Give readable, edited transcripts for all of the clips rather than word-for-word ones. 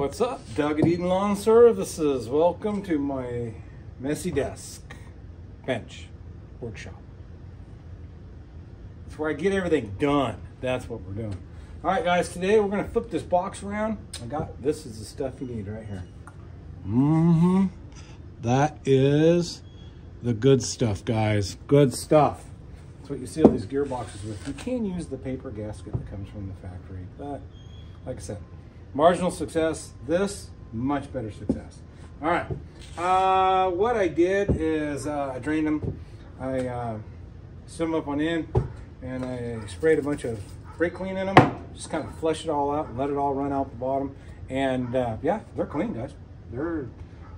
What's up, Doug at Eden Lawn Services? Welcome to my messy desk, bench, workshop. It's where I get everything done. That's what we're doing. All right, guys, today we're gonna flip this box around. This is the stuff you need right here. That is the good stuff, guys. Good stuff. That's what you seal these gearboxes with. You can use the paper gasket that comes from the factory, but like I said, marginal success. This, much better success. All right. What I did is I drained them. I sewed them up on end, and I sprayed a bunch of brake clean in them. Just kind of flush it all out and let it all run out the bottom. And yeah, they're clean, guys. They're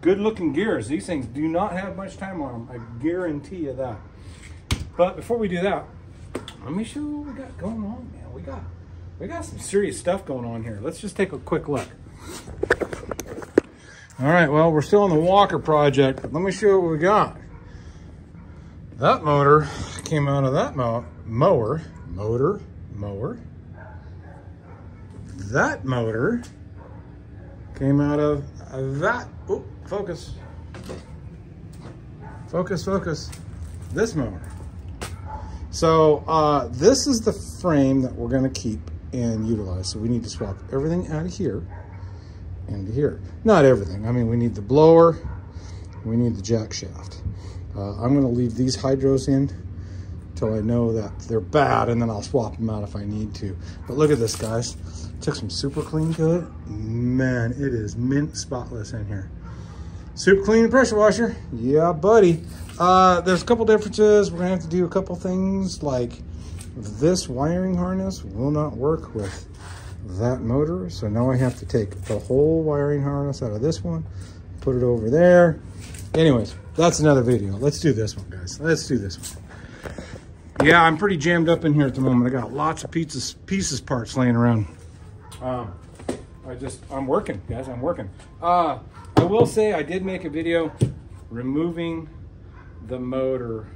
good-looking gears. These things do not have much time on them. I guarantee you that. But before we do that, let me show you what we got going on, man. We got some serious stuff going on here. Let's just take a quick look. All right, well, we're still on the Walker project, but let me show you what we got. That motor came out of that mower. That motor came out of that, oh, focus. This motor. So this is the frame that we're gonna keep and utilize. So we need to swap everything out of here into here. Not everything. I mean, we need the blower, we need the jack shaft. I'm gonna leave these hydros in till I know that they're bad, and then I'll swap them out if I need to. But look at this, guys. Took some super clean to it. Man, it is mint spotless in here. Super clean pressure washer. Yeah, buddy. There's a couple differences. We're gonna have to do a couple things, like this wiring harness will not work with that motor. So now I have to take the whole wiring harness out of this one, put it over there. Anyways, that's another video. Let's do this one, guys. Let's do this one. Yeah, I'm pretty jammed up in here at the moment. I got lots of pieces parts laying around. I'm working, guys, I'm working. I will say I did make a video removing the motor,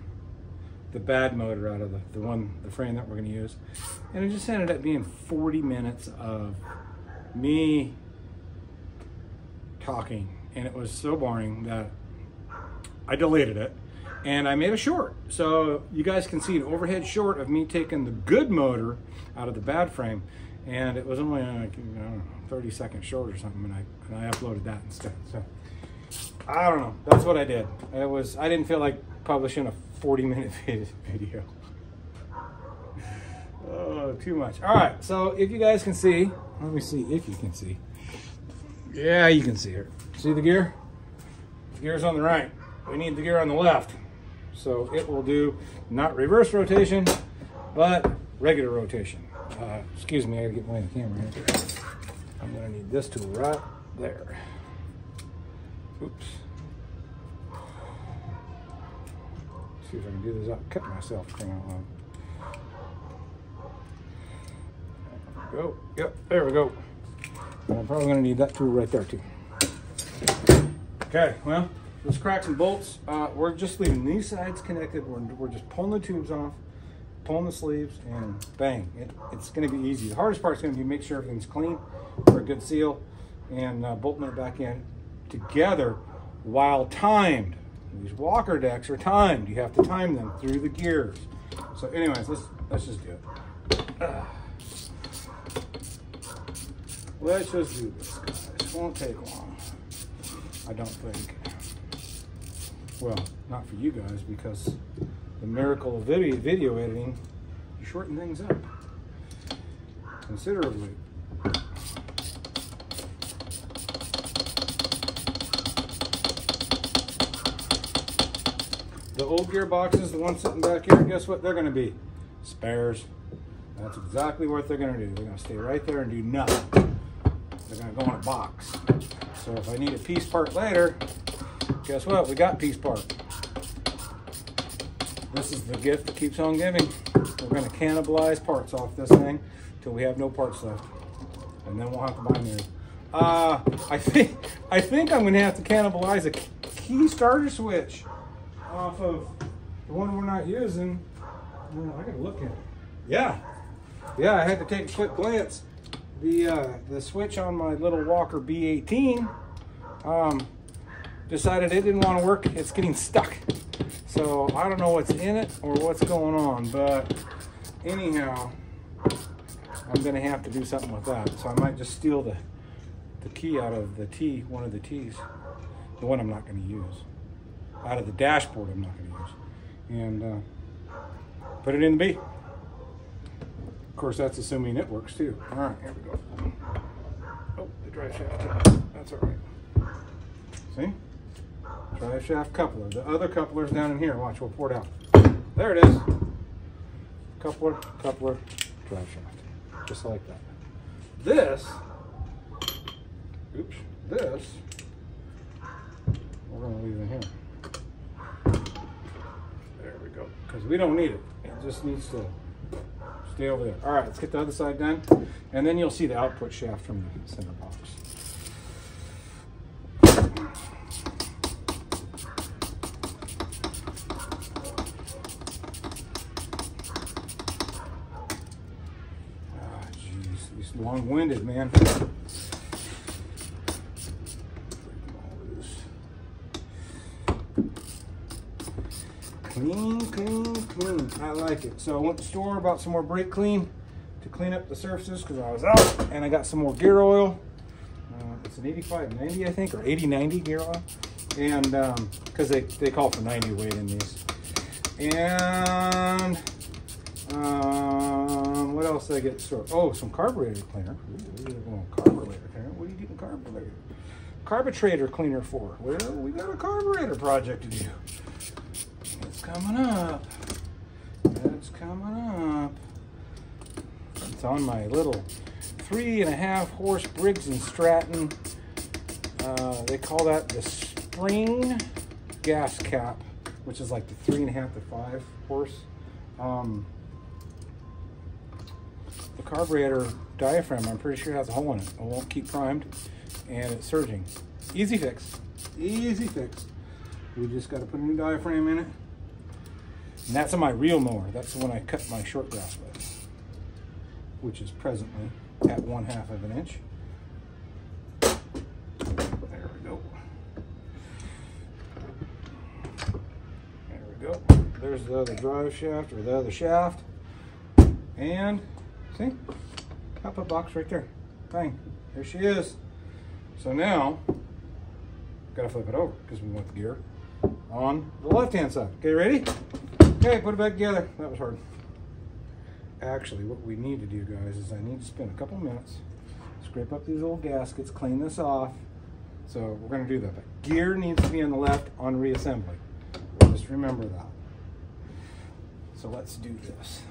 the bad motor out of the frame that we're gonna use. And it just ended up being 40 minutes of me talking. And it was so boring that I deleted it. And I made a short. So you guys can see an overhead short of me taking the good motor out of the bad frame. And it was only like, 30-second short or something, and I uploaded that instead. So I don't know. That's what I did. I didn't feel like publishing a 40-minute video. Oh, too much. All right. So if you guys can see, let me see if you can see. Yeah, you can see here. See the gear? The gear's on the right. We need the gear on the left. So it will do not reverse rotation, but regular rotation. Excuse me, I gotta get behind the camera here. I'm gonna need this tool right there. Oops. See if I can do this without cutting myself. There we go. Yep, there we go. And I'm probably gonna need that tool right there too. Okay, well, let's crack some bolts. We're just leaving these sides connected. We're just pulling the tubes off, pulling the sleeves, and bang. It's gonna be easy. The hardest part's gonna be make sure everything's clean for a good seal, and bolting it back in together while timed. These Walker decks are timed. You have to time them through the gears. So anyways, let's just do it. Let's just do this, guys. It won't take long, I don't think. Well, not for you guys, because the miracle of video editing, you shorten things up considerably. The old gearboxes, the ones sitting back here, guess what they're gonna be? Spares. That's exactly what they're gonna do. They're gonna stay right there and do nothing. They're gonna go in a box. So if I need a piece part later, guess what? We got piece part. This is the gift that keeps on giving. We're gonna cannibalize parts off this thing till we have no parts left. And then we'll have to buy new. I think I'm gonna have to cannibalize a key starter switch off of the one we're not using. I gotta look at it. Yeah, I had to take a quick glance the switch on my little Walker B18 decided it didn't want to work. It's getting stuck. So I don't know what's in it or what's going on, but anyhow, I'm gonna have to do something with that. So I might just steal the key out of the T, one of the T's, the one I'm not gonna use, out of the dashboard I'm not gonna use, and put it in the B. Of course, that's assuming it works too. All right, here we go. Oh, the drive shaft. That's all right. See? Drive shaft coupler. The other coupler's down in here. Watch, we'll pour it out. There it is. Coupler, drive shaft. Just like that. This, oops, this, we're going to leave in here. There we go. Because we don't need it. It just needs to stay over there. All right, let's get the other side done. And then you'll see the output shaft from the center box. Long-winded, man. Clean, clean, clean. I like it. So I went to the store, bought some more brake clean to clean up the surfaces because I was out, and I got some more gear oil. It's an 85-90, I think, or 80-90 gear oil, and because they call for 90 weight in these. And what else did I get at the store? Oh, some carburetor cleaner. Ooh, carburetor cleaner. What are you getting carburetor cleaner for? Well, we got a carburetor project to do. It's coming up. It's coming up. It's on my little 3.5 horse Briggs & Stratton. They call that the spring gas cap, which is like the 3.5 to 5 horse. The carburetor diaphragm, I'm pretty sure has a hole in it. It won't keep primed, and it's surging. Easy fix. Easy fix. We just got to put a new diaphragm in it. And that's on my real mower. That's the one I cut my short grass with, which is presently at 1/2 of an inch. There we go. There we go. There's the other drive shaft, or the other shaft. And see, output box right there. Bang, there she is. So now, gotta flip it over because we want the gear on the left-hand side. Okay, ready? Okay, put it back together. That was hard. Actually, what we need to do, guys, is I need to spend a couple minutes, scrape up these old gaskets, clean this off. So we're gonna do that. But gear needs to be on the left on reassembly. Just remember that. So let's do this.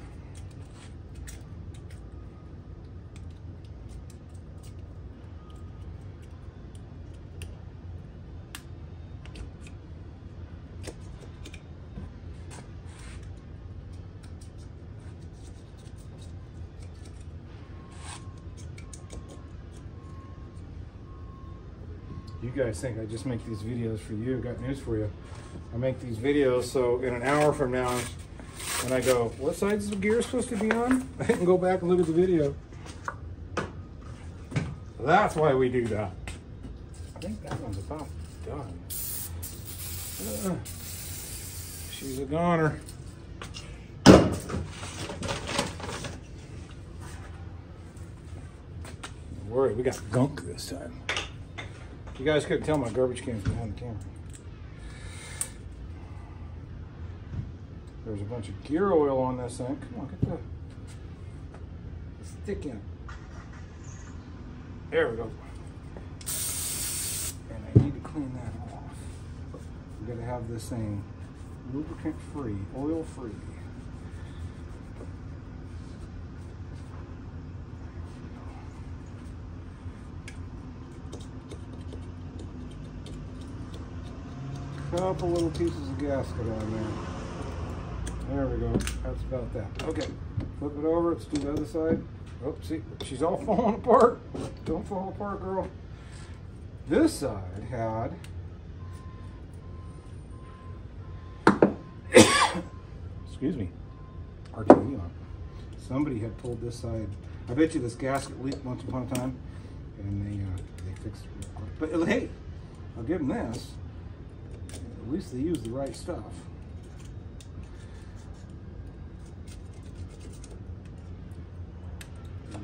You guys think I just make these videos for you. Got news for you. I make these videos so in an hour from now, when I go, what side is the gear supposed to be on? I can go back and look at the video. That's why we do that. I think that one's about done. She's a goner. Don't worry, we got gunk this time. You guys couldn't tell my garbage can's behind the camera. There's a bunch of gear oil on this thing. Come on, get the stick in. There we go. And I need to clean that off. We gotta have this thing lubricant free, oil free. Couple little pieces of gasket on there. There we go. That's about that. Okay, flip it over. Let's do the other side. Oh, see, she's all falling apart. Don't fall apart, girl. This side had excuse me, RTE on. Somebody had pulled this side I bet you this gasket leaked once upon a time, and they fixed it real quick. But hey, I'll give them this. At least they use the right stuff.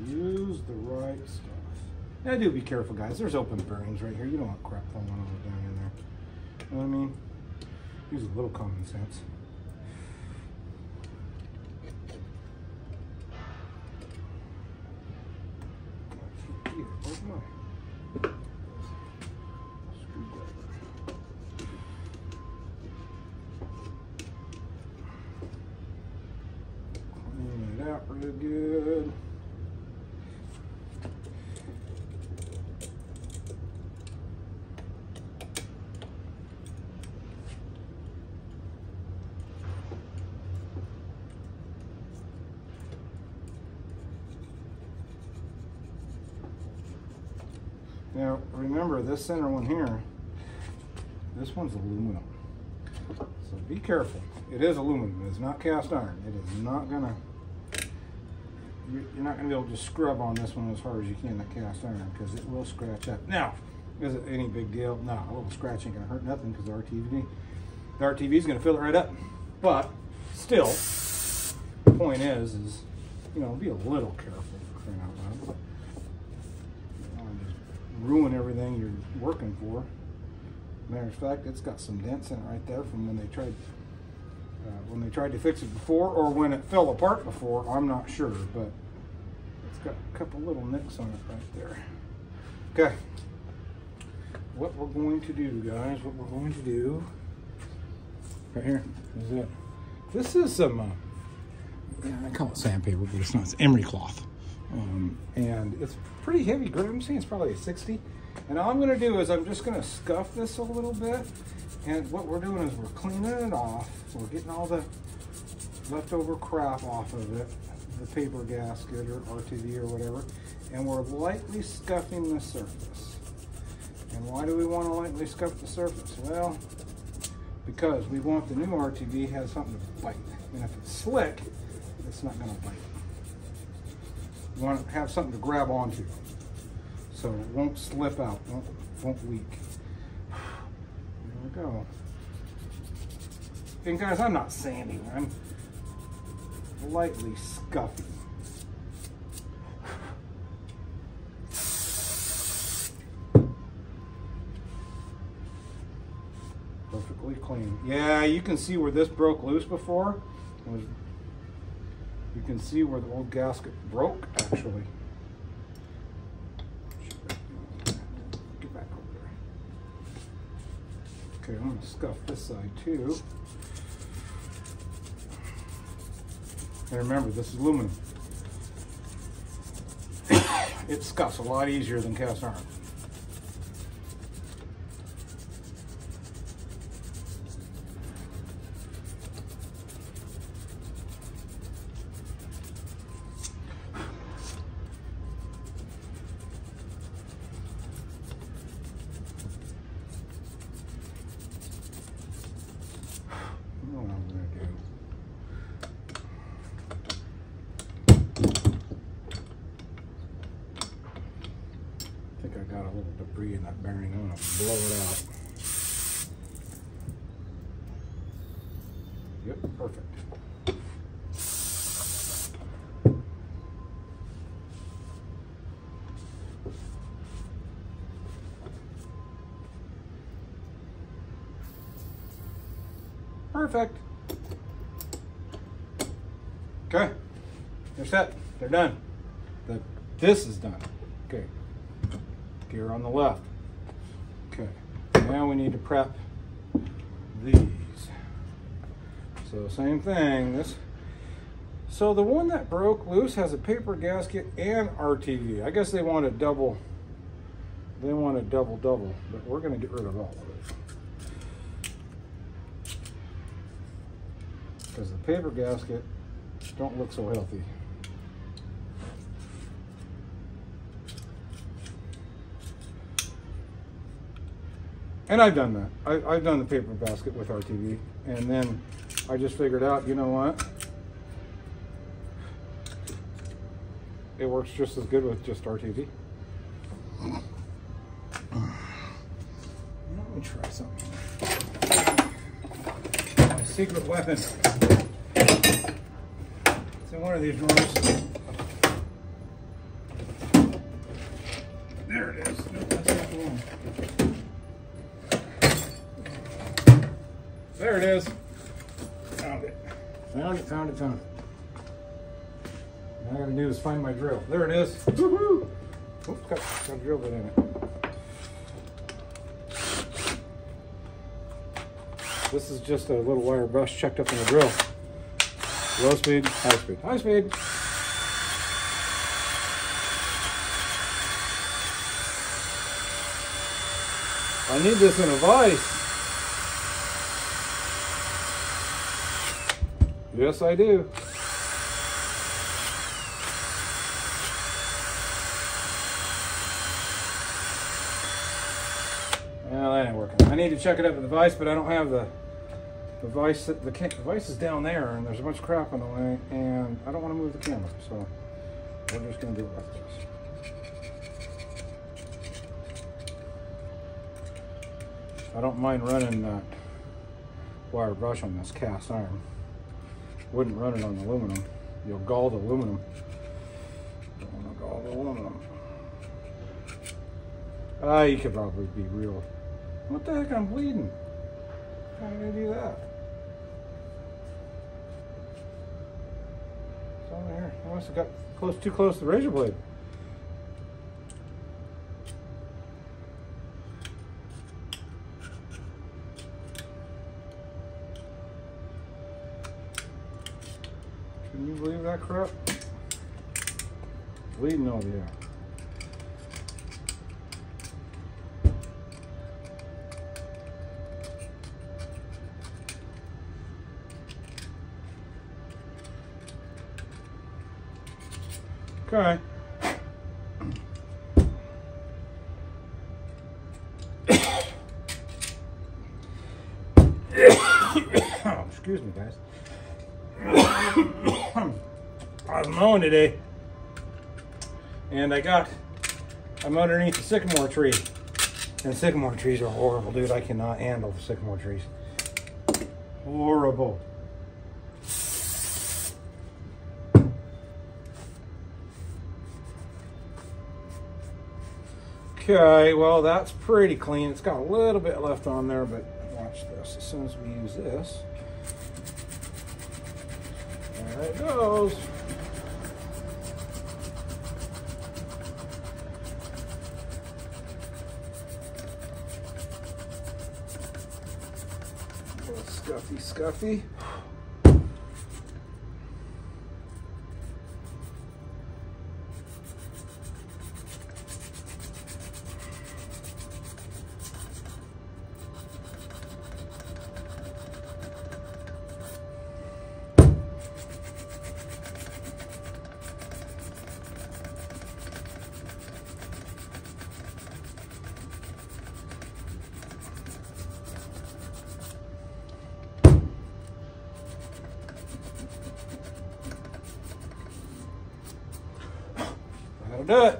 Use the right stuff. Now do be careful, guys. There's open bearings right here. You don't want crap falling over down in there. You know what I mean? Use a little common sense. Clean it out real good. Now, remember this center one here, this one's aluminum. So be careful. It is aluminum, it's not cast iron. It is not gonna, you're not gonna be able to just scrub on this one as hard as you can at cast iron because it will scratch up. Now, is it any big deal? No, a little scratch ain't gonna hurt nothing because the RTV is gonna fill it right up. But still, the point is, you know, be a little careful for crying out loud. Ruin everything you're working for. Matter of fact, it's got some dents in it right there from when they tried to fix it before, or when it fell apart before. I'm not sure, but it's got a couple little nicks on it right there. Okay, what we're going to do, guys, right here is it. This is some yeah, I call it sandpaper, but it's not. It's emery cloth. And it's pretty heavy grit. I'm saying it's probably a 60. And all I'm going to do is I'm just going to scuff this a little bit. And what we're doing is we're cleaning it off. So we're getting all the leftover crap off of it, the paper gasket or RTV or whatever. And we're lightly scuffing the surface. And why do we want to lightly scuff the surface? Well, because we want the new RTV to have something to bite. And if it's slick, it's not going to bite. You want to have something to grab onto so it won't slip out, won't leak. There we go. And guys, I'm not sanding, I'm lightly scuffing. Perfectly clean. Yeah, you can see where this broke loose before. You can see where the old gasket broke, actually. Get back over there. Okay, I'm going to scuff this side too. And remember, this is aluminum. It scuffs a lot easier than cast iron. Got a little debris in that bearing. I'm going to blow it out. Yep, perfect. Perfect. Okay, they're set. They're done. This is done. Okay. Gear on the left. Okay, now we need to prep these. So same thing. So the one that broke loose has a paper gasket and RTV. I guess they want a double. They want a double, but we're going to get rid of all of it because the paper gasket don't look so healthy. And I've done that. I've done the paper basket with RTV, and then I just figured out, you know what? it works just as good with just RTV. Let me try something. My secret weapon. It's in one of these drawers. There it is. Nope, that's not the one. There it is. Found it. Found it, found it, found it. All I gotta do is find my drill. There it is. Woohoo! Oops, got a drill bit in it. This is just a little wire brush checked up in the drill. Low speed, high speed, high speed. I need this in a vise. Yes, I do. Well, that ain't working. I need to check it up with the vise, but I don't have the vise. The vise is down there, and there's a bunch of crap in the way, and I don't want to move the camera, so we're just going to do it like this. I don't mind running that wire brush on this cast iron. Wouldn't run it on aluminum. You'll gall the aluminum. Don't want to gall the aluminum. You could probably be real. What the heck? I'm bleeding. How did I do that? It's over here. I must have got too close to the razor blade. Can you believe that crap? Bleeding over there. Okay. Oh, excuse me, guys. I was mowing today, and I'm underneath a sycamore tree, and sycamore trees are horrible, dude. I cannot handle sycamore trees. Horrible. Okay, well, that's pretty clean. It's got a little bit left on there, but watch this. As soon as we use this, there it goes. A little scuffy. That'll do it.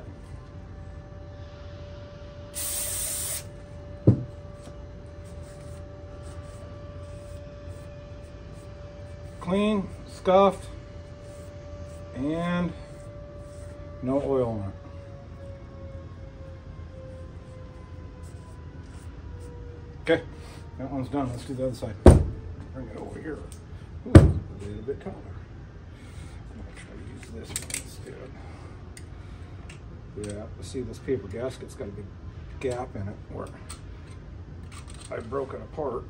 Clean, scuffed, and no oil on it. Okay, that one's done. Let's do the other side. Bring it over here. Ooh, a little bit taller. I'm gonna try to use this one instead. Yeah, see, this paper gasket's got a big gap in it where I broke it apart,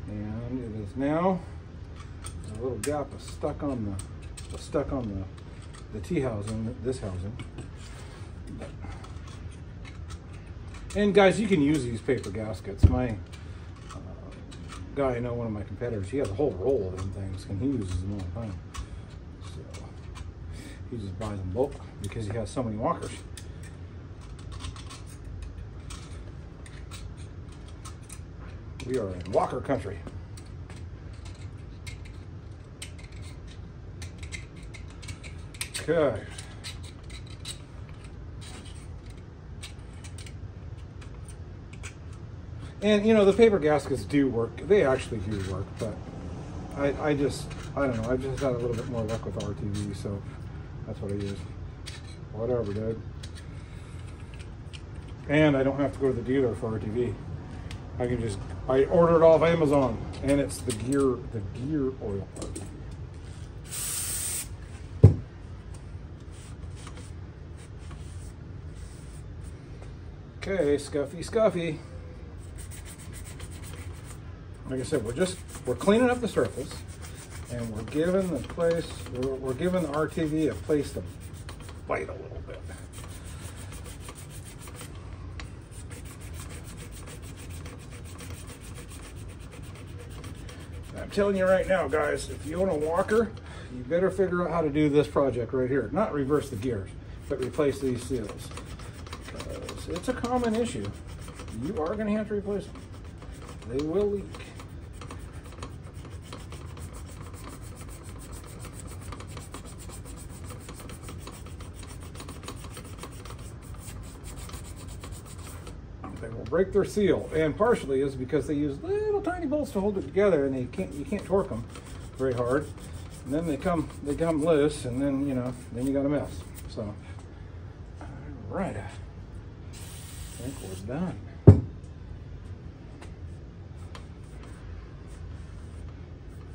and it is now a little gap is stuck on the T housing, this housing. And guys, you can use these paper gaskets. My guy, I know, one of my competitors, he has a whole roll of them things, and he uses them all the time. So he just buys them bulk because he has so many walkers. We are in walker country. Okay. And you know, the paper gaskets do work. They actually do work, but I don't know. I've just had a little bit more luck with RTV, so that's what I use. Whatever, dude. And I don't have to go to the dealer for RTV. I order it off Amazon, and it's the gear oil part. Okay, scuffy. Like I said, we're cleaning up the surface, and we're giving the RTV a place to bite a little bit. I'm telling you right now, guys, if you own a Walker, you better figure out how to do this project right here. Not reverse the gears, but replace these seals. Because it's a common issue. You are going to have to replace them. They will leak. They will break their seal, and partially is because they use little tiny bolts to hold it together, and you can't torque them very hard. And then they come loose, and then then you got a mess. So, all right, I think we're done.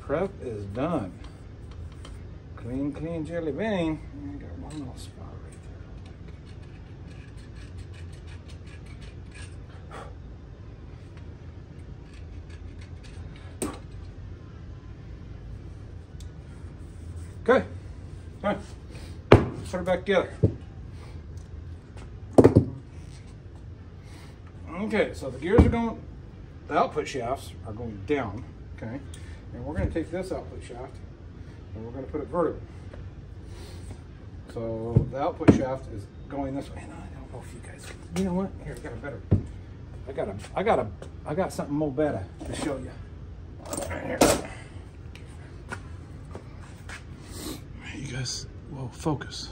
Prep is done. Clean jelly bean. I got one little spot right there. Okay. All right. Put it back together. Okay, so the gears are going, the output shafts are going down, okay? And we're going to take this output shaft and we're going to put it vertical. So the output shaft is going this way. And I don't know if you guys can, you know what? Here, I got something more better to show you. Right here. You guys, whoa, focus.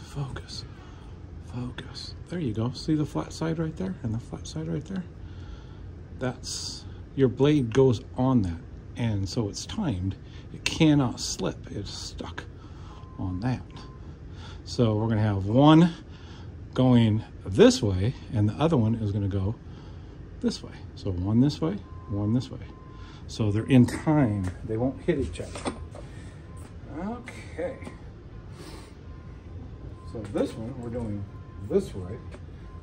There you go. See the flat side right there and the flat side right there? That's, your blade goes on that. And so it's timed. It cannot slip. It's stuck on that. So we're going to have one going this way, and the other one is going to go this way. So one this way, one this way. So they're in time. They won't hit each other. Okay. So this one we're doing this way,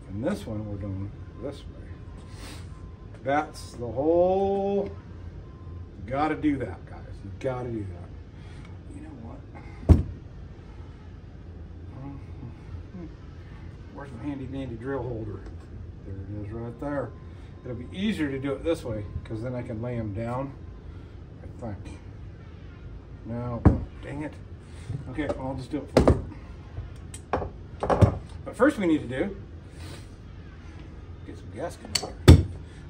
and this one we're doing this way. That's the whole, you gotta do that, guys. You gotta do that. You know what? Where's my handy dandy drill holder? There it is right there. It'll be easier to do it this way, because then I can lay them down, I think. No, dang it. Okay, I'll just do it for you. But first we need to do, get some gasket here.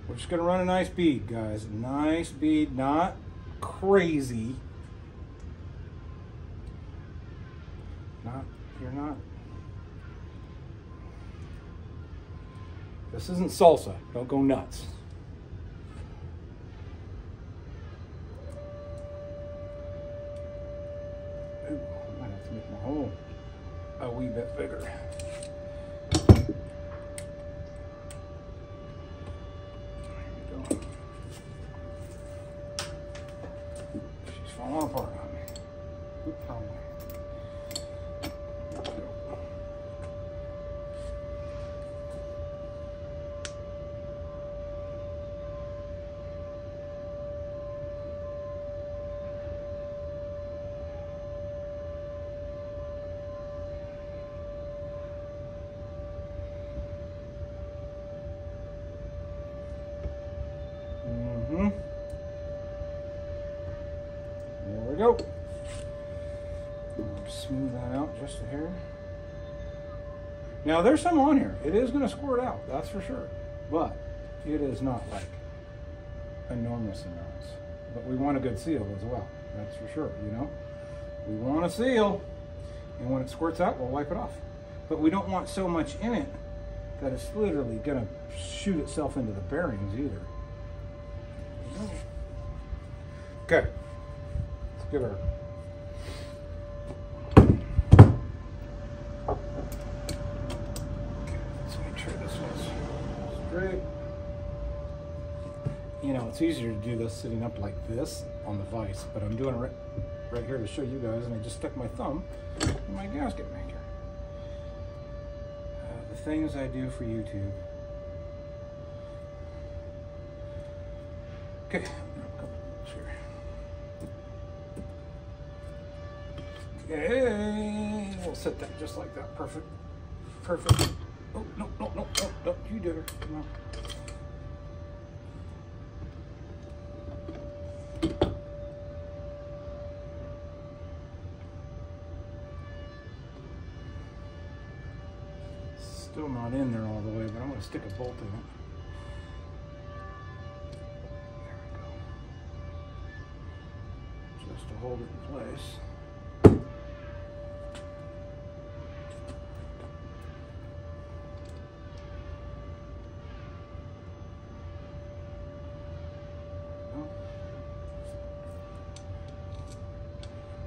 We're just gonna run a nice bead, guys. Nice bead, not crazy. You're not. This isn't salsa. Don't go nuts. Ooh, I might have to make my hole a wee bit bigger. Falling apart on me. Oops, wrong way. There we go. Smooth that out just a hair. Now there's some on here. It is going to squirt out, that's for sure. But it is not like enormous amounts. But we want a good seal as well. That's for sure, you know. We want a seal, and when it squirts out, we'll wipe it off. But we don't want so much in it that it's literally going to shoot itself into the bearings either. Okay, let's get our straight. You know, it's easier to do this sitting up like this on the vise, but I'm doing it right here to show you guys, and I just stuck my thumb in my gasket maker. The things I do for YouTube. Okay, okay, we'll set that just like that. Perfect. Perfect. Oh, no, no, no, no, don't you do it. Come on. Still not in there all the way, but I'm going to stick a bolt in it. There we go. Just to hold it in place.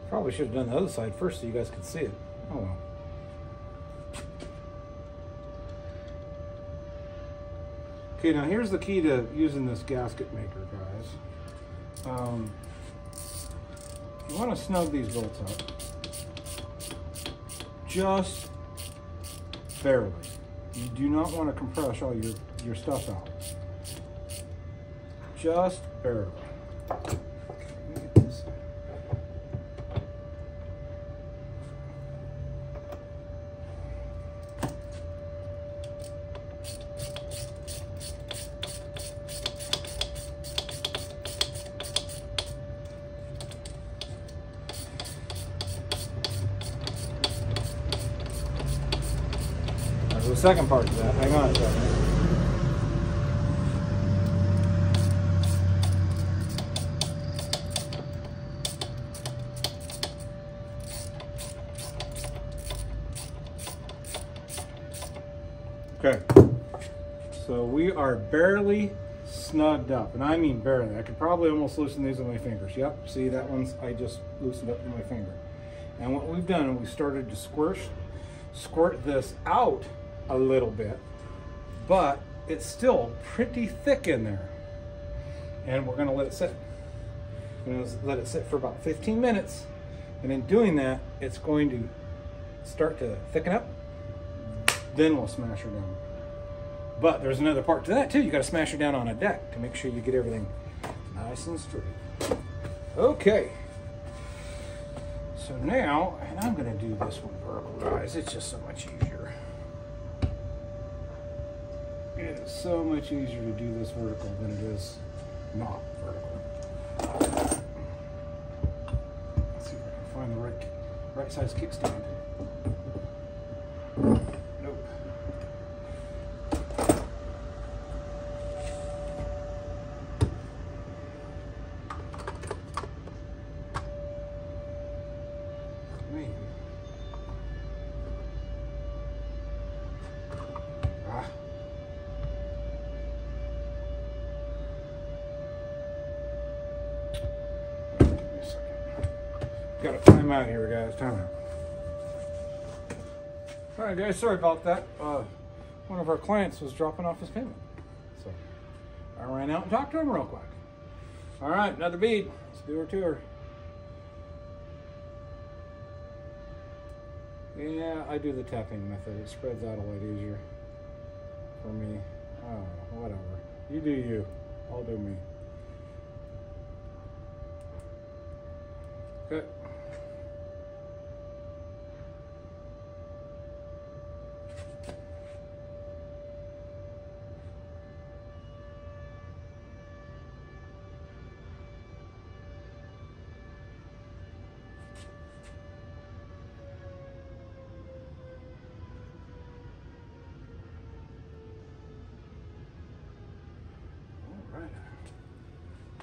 Probably should have done the other side first so you guys could see it. Oh well. Okay, now here's the key to using this gasket maker, guys. You want to snug these bolts up. Just barely. You do not want to compress all your stuff out. Just barely. There's the second part to that. Hang on a second. Okay, so we are barely snugged up, and I mean barely. I could probably almost loosen these with my fingers. Yep, see that one's, I just loosened up with my finger. And what we've done, we started to squirt this out a little bit, but it's still pretty thick in there. And we're gonna let it sit. We're gonna let it sit for about 15 minutes. And in doing that, it's going to start to thicken up. Then we'll smash her down. But there's another part to that too. You got to smash her down on a deck to make sure you get everything nice and straight. Okay. So now, and I'm going to do this one vertical, guys. It's just so much easier. It is so much easier to do this vertical than it is not vertical. Let's see if I can find the right size kickstand. Got a time out here, guys. Time out. All right, guys. Sorry about that. One of our clients was dropping off his payment, so I ran out and talked to him real quick. All right, another bead. Let's do our tour. Yeah, I do the tapping method. It spreads out a lot easier for me. Oh, whatever. You do you. I'll do me. Okay.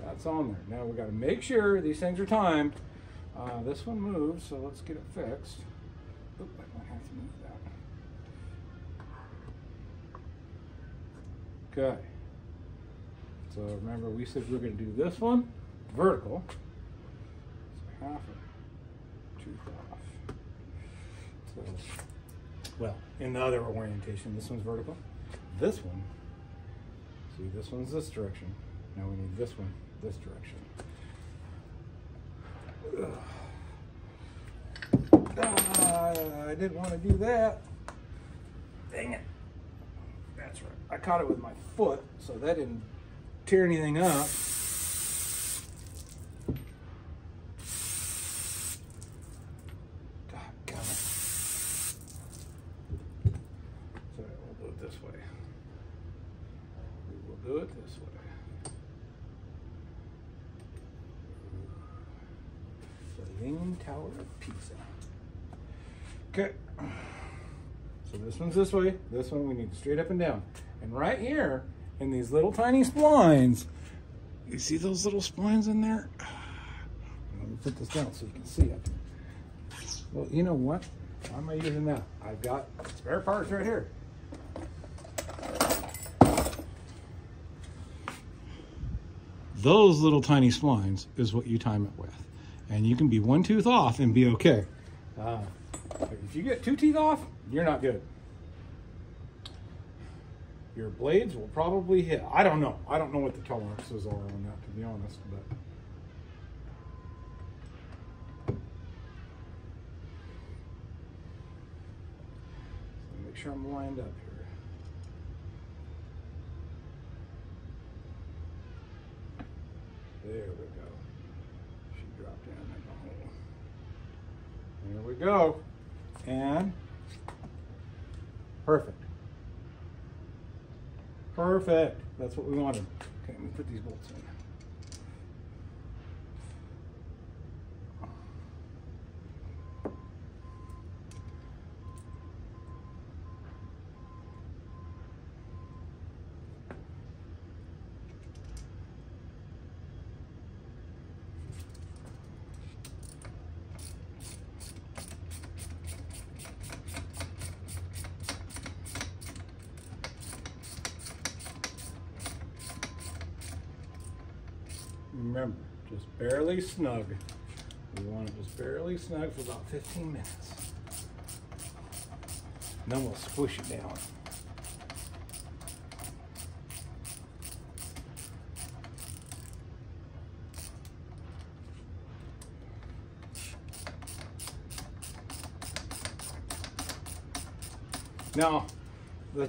That's on there. Now we got to make sure these things are timed. This one moves, so let's get it fixed. Oop, I might have to move that. Okay. So remember, we said we were going to do this one vertical. half a tooth off. So, well, in the other orientation, this one's vertical. This one, see, this one's this direction. Now we need this one this direction. I didn't want to do that. Dang it. That's right. I caught it with my foot, so that didn't tear anything up. Doggone it. So we'll do it this way. We will do it this way. The Leaning Tower of Pisa. Okay. So this one's this way. This one we need straight up and down. And right here, in these little tiny splines, you see those little splines in there? Let me put this down so you can see it. Well, you know what? Why am I using that? I've got spare parts right here. Those little tiny splines is what you time it with. And you can be one tooth off and be okay. If you get 2 teeth off, you're not good. Your blades will probably hit. I don't know. I don't know what the tolerances are on that, to be honest. But so make sure I'm lined up here. There we go. She dropped down in the hole. There we go. And perfect. Perfect. That's what we wanted. Okay, let me put these bolts in. Remember, just barely snug. We want it just barely snug for about 15 minutes. And then we'll squish it down. Now, the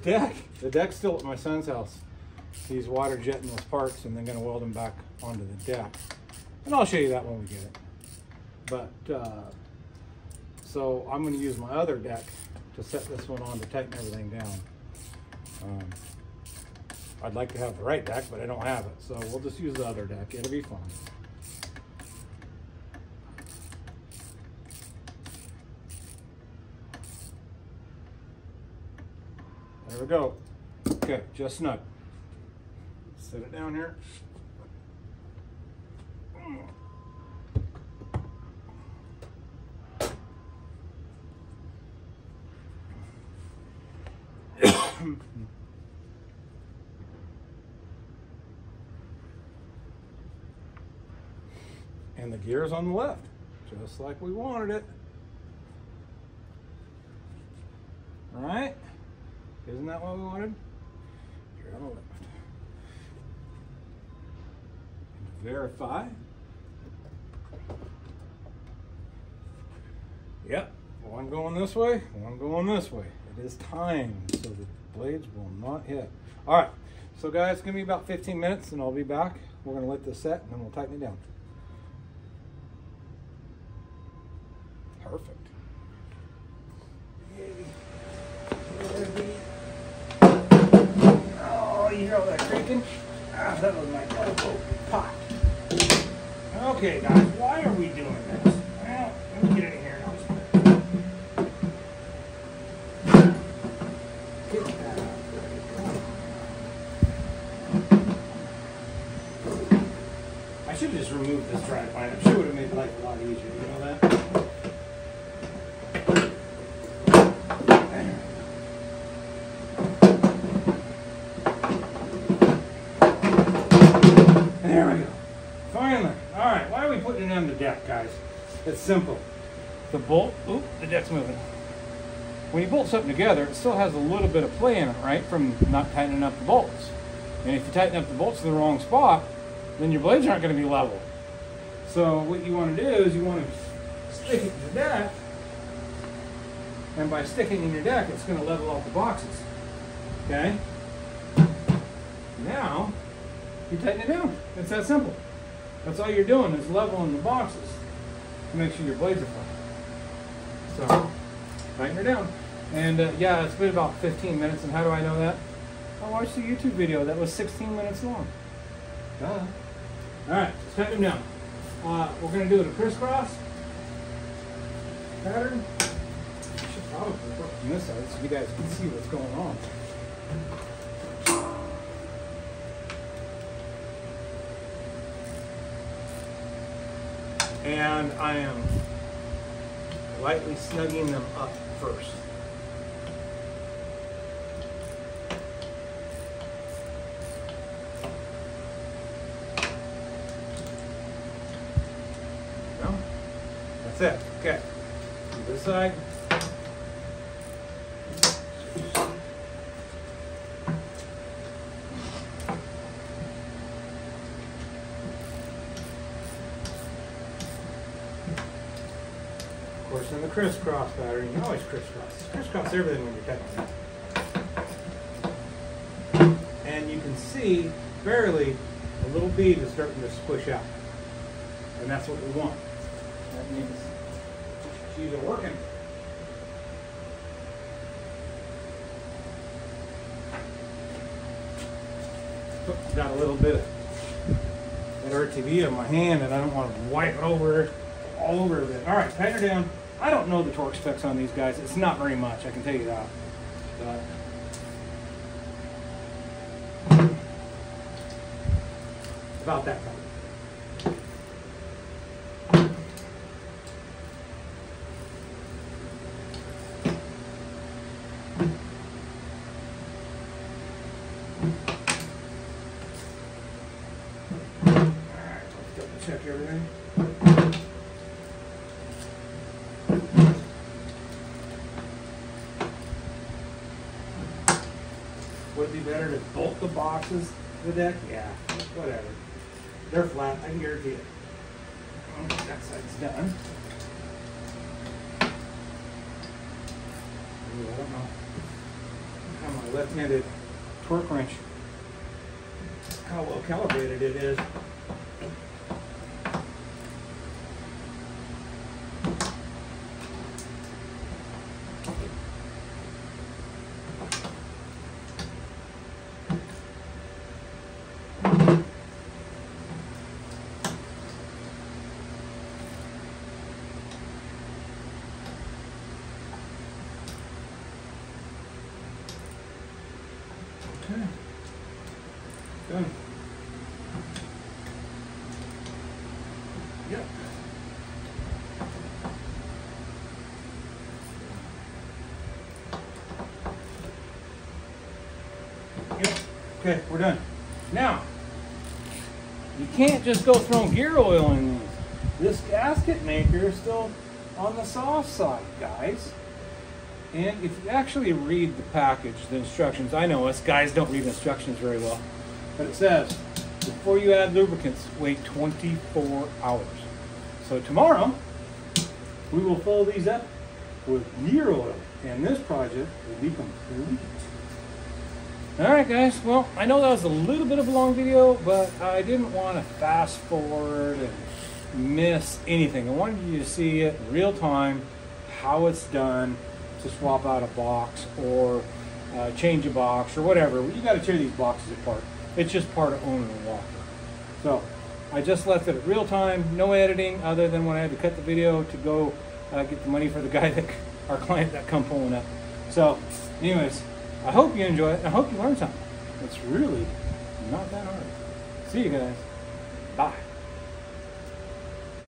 deck's still at my son's house. He's water jetting those parts and then going to weld them back onto the deck. And I'll show you that when we get it. But, so I'm going to use my other deck to set this one on to tighten everything down. I'd like to have the right deck, but I don't have it. So we'll just use the other deck. It'll be fine. There we go. Okay, just snug. Set it down here. And the gear's on the left, just like we wanted it. All right, isn't that what we wanted? Gear on the left. Verify. Yep, one going this way, one going this way. It is timed so the blades will not hit. All right, so guys, it's gonna be about 15 minutes and I'll be back. We're gonna let this set and then we'll tighten it down. Perfect. Oh, you hear all that creaking? Ah, that was my elbow pot. Okay, guys, why are we doing this? Well, let me get in here now. Get that out. I should have just removed this drive line. I'm sure it would have made life a lot easier. You know that? There we go. Finally. All right, why are we putting it on the deck, guys? It's simple. The bolt, oop, the deck's moving. When you bolt something together, it still has a little bit of play in it, right? From not tightening up the bolts. And if you tighten up the bolts in the wrong spot, then your blades aren't going to be level. So what you want to do is you want to stick it in your deck. And by sticking in your deck, it's going to level out the boxes. Okay? Now, you tighten it down. It's that simple. That's all you're doing is leveling the boxes to make sure your blades are fine. So, tighten her down. And yeah, it's been about 15 minutes. And how do I know that? I watched a YouTube video that was 16 minutes long. Duh. All right, let's tighten them down. We're going to do it a crisscross pattern. I should probably work from this side so you guys can see what's going on. And I am lightly snugging them up first. No? That's it. Okay. This side. Of course, in the crisscross pattern, you always crisscross. Crisscross everything when you're cutting. And you can see barely a little bead is starting to squish out. And that's what we want. That means she's working. Got a little bit of that RTV on my hand and I don't want to wipe it over all over it. All right, tighten her down. I don't know the torque specs on these guys. It's not very much, I can tell you that. About that time. Alright, let's double check everything. Would it be better to bolt the boxes to the deck? Yeah, whatever. They're flat, I can guarantee it. That side's done. Ooh, I don't know how my left-handed torque wrench, how well calibrated it is. Okay. Done. Yep. Yep. Okay, we're done. Now, you can't just go throwing gear oil in these. This gasket maker is still on the soft side, guys. And if you actually read the package, the instructions, I know us guys don't read instructions very well, but it says, before you add lubricants, wait 24 hours. So tomorrow, we will fill these up with gear oil, and this project will be complete. All right, guys, well, I know that was a little bit of a long video, but I didn't want to fast forward and miss anything. I wanted you to see it in real time, how it's done, to swap out a box or change a box or whatever. You got to tear these boxes apart. It's just part of owning a Walker. So I just left it at real time, no editing other than when I had to cut the video to go get the money for the guy that our client that come pulling up. So anyways, I hope you enjoy it. I hope you learned something. It's really not that hard. See you guys. Bye.